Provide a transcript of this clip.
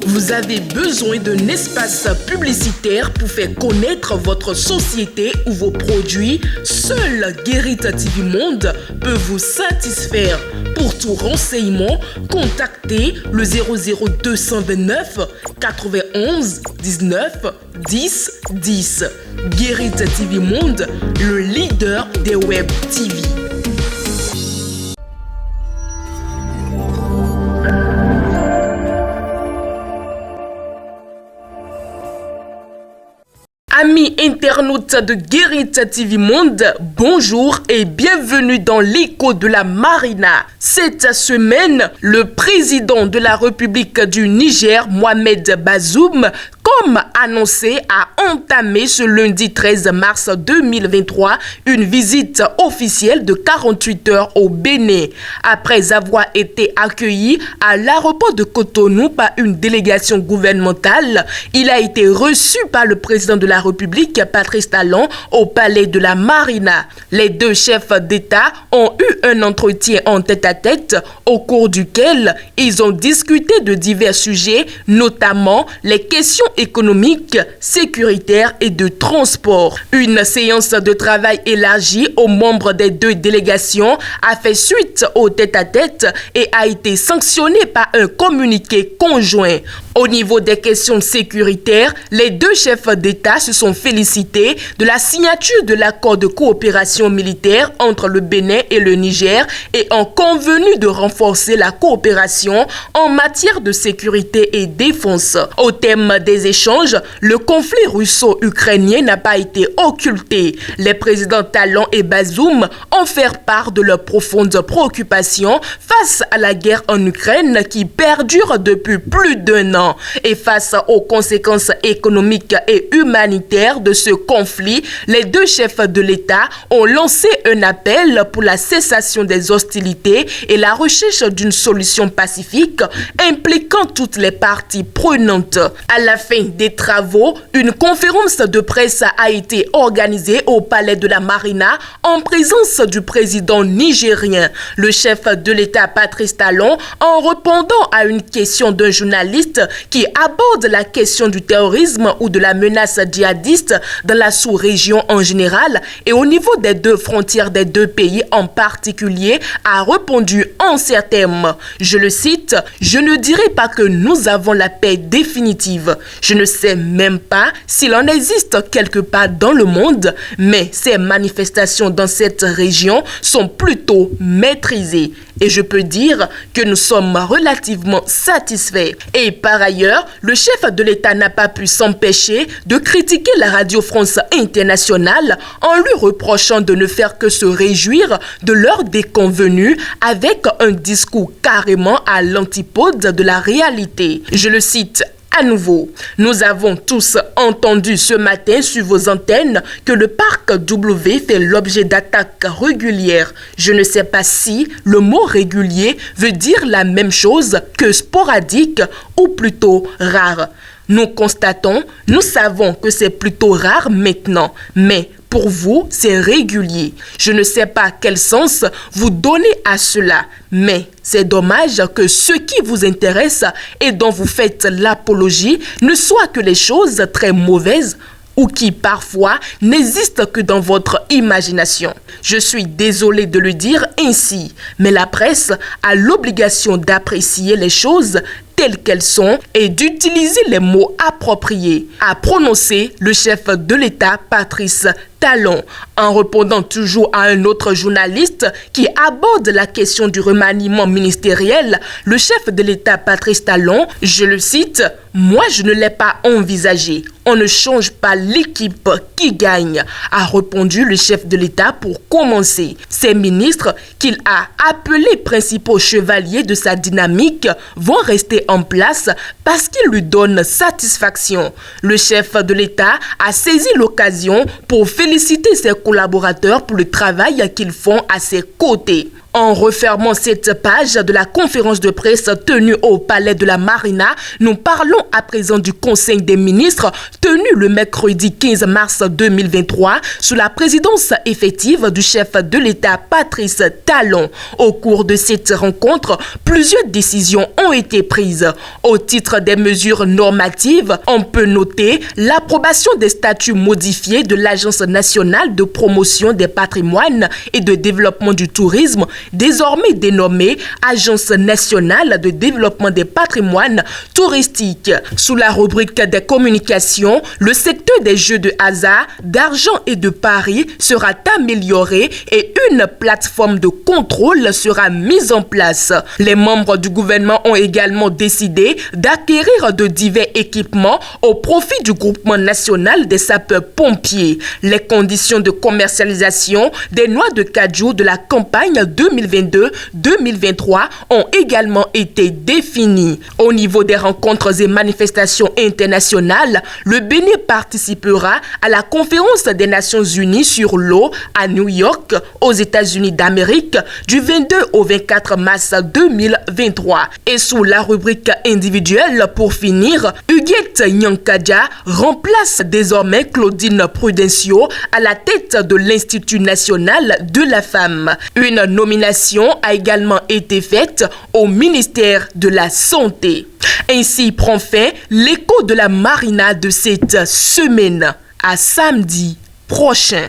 Vous avez besoin d'un espace publicitaire pour faire connaître votre société ou vos produits? Seul Guérit TV Monde peut vous satisfaire. Pour tout renseignement, contactez le 00229 91 19 10 10. Guérit TV Monde, le leader des web TV. Amis internautes de Guérit TV Monde, bonjour et bienvenue dans l'écho de la Marina. Cette semaine, le président de la République du Niger, Mohamed Bazoum, comme annoncé, a entamé ce lundi 13 mars 2023 une visite officielle de 48 heures au Bénin. Après avoir été accueilli à l'aéroport de Cotonou par une délégation gouvernementale, il a été reçu par le président de la République, Patrice Talon, au palais de la Marina. Les deux chefs d'État ont eu un entretien en tête-à-tête au cours duquel ils ont discuté de divers sujets, notamment les questions économiques, sécuritaires et de transport. Une séance de travail élargie aux membres des deux délégations a fait suite au tête-à-tête et a été sanctionnée par un communiqué conjoint. Au niveau des questions sécuritaires, les deux chefs d'État se sont félicités de la signature de l'accord de coopération militaire entre le Bénin et le Niger et ont convenu de renforcer la coopération en matière de sécurité et défense. Au thème des échanges, le conflit russo-ukrainien n'a pas été occulté. Les présidents Talon et Bazoum ont fait part de leurs profondes préoccupations face à la guerre en Ukraine qui perdure depuis plus d'1 an. Et face aux conséquences économiques et humanitaires de ce conflit, les deux chefs de l'État ont lancé un appel pour la cessation des hostilités et la recherche d'une solution pacifique impliquant toutes les parties prenantes. À la fin des travaux, une conférence de presse a été organisée au palais de la Marina en présence du président nigérien. Le chef de l'État Patrice Talon, en répondant à une question d'un journaliste qui aborde la question du terrorisme ou de la menace djihadiste dans la sous-région en général et au niveau des deux frontières des deux pays en particulier, a répondu en ces termes. Je le cite, « Je ne dirais pas que nous avons la paix définitive. Je ne sais même pas s'il en existe quelque part dans le monde, mais ces manifestations dans cette région sont plutôt maîtrisées. Et je peux dire que nous sommes relativement satisfaits. » Et par ailleurs, le chef de l'État n'a pas pu s'empêcher de critiquer la Radio France Internationale en lui reprochant de ne faire que se réjouir de leur déconvenue avec un discours carrément à l'antipode de la réalité. Je le cite à nouveau, nous avons tous entendu ce matin sur vos antennes que le parc W fait l'objet d'attaques régulières. Je ne sais pas si le mot régulier veut dire la même chose que sporadique ou plutôt rare. Nous constatons, nous savons que c'est plutôt rare maintenant, mais pour vous, c'est régulier. Je ne sais pas quel sens vous donnez à cela, mais c'est dommage que ce qui vous intéresse et dont vous faites l'apologie ne soit que les choses très mauvaises ou qui parfois n'existent que dans votre imagination. Je suis désolé de le dire ainsi, mais la presse a l'obligation d'apprécier les choses telles qu'elles sont et d'utiliser les mots appropriés, a prononcé le chef de l'État Patrice Talon, en répondant toujours à un autre journaliste qui aborde la question du remaniement ministériel. Le chef de l'État Patrice Talon, je le cite, « Moi, je ne l'ai pas envisagé. On ne change pas l'équipe qui gagne », a répondu le chef de l'État pour commencer. Ces ministres, qu'il a appelés principaux chevaliers de sa dynamique, vont rester en place parce qu'ils lui donnent satisfaction. Le chef de l'État a saisi l'occasion pour féliciter ses collaborateurs pour le travail qu'ils font à ses côtés. En refermant cette page de la conférence de presse tenue au palais de la Marina, nous parlons à présent du Conseil des ministres tenu tenue le mercredi 15 mars 2023 sous la présidence effective du chef de l'État Patrice Talon. Au cours de cette rencontre, plusieurs décisions ont été prises. Au titre des mesures normatives, on peut noter l'approbation des statuts modifiés de l'Agence nationale de promotion des patrimoines et de développement du tourisme, désormais dénommée Agence nationale de développement des patrimoines touristiques. Sous la rubrique des communications, le secteur des jeux de hasard, d'argent et de paris sera amélioré et une plateforme de contrôle sera mise en place. Les membres du gouvernement ont également décidé d'acquérir de divers équipements au profit du groupement national des sapeurs-pompiers. Les conditions de commercialisation des noix de cajou de la campagne 2022-2023 ont également été définies. Au niveau des rencontres et manifestations internationales, le Bénin participera à la conférence des Nations Unies sur l'eau à New York, aux États-Unis d'Amérique, du 22 au 24 mars 2023. Et sous la rubrique individuelle, pour finir, Huguette Nyankadja remplace désormais Claudine Prudencio à la tête de l'Institut national de la femme. Une nomination a également été faite au ministère de la Santé. Ainsi prend fin l'écho de la Marina de cette semaine. À samedi prochain.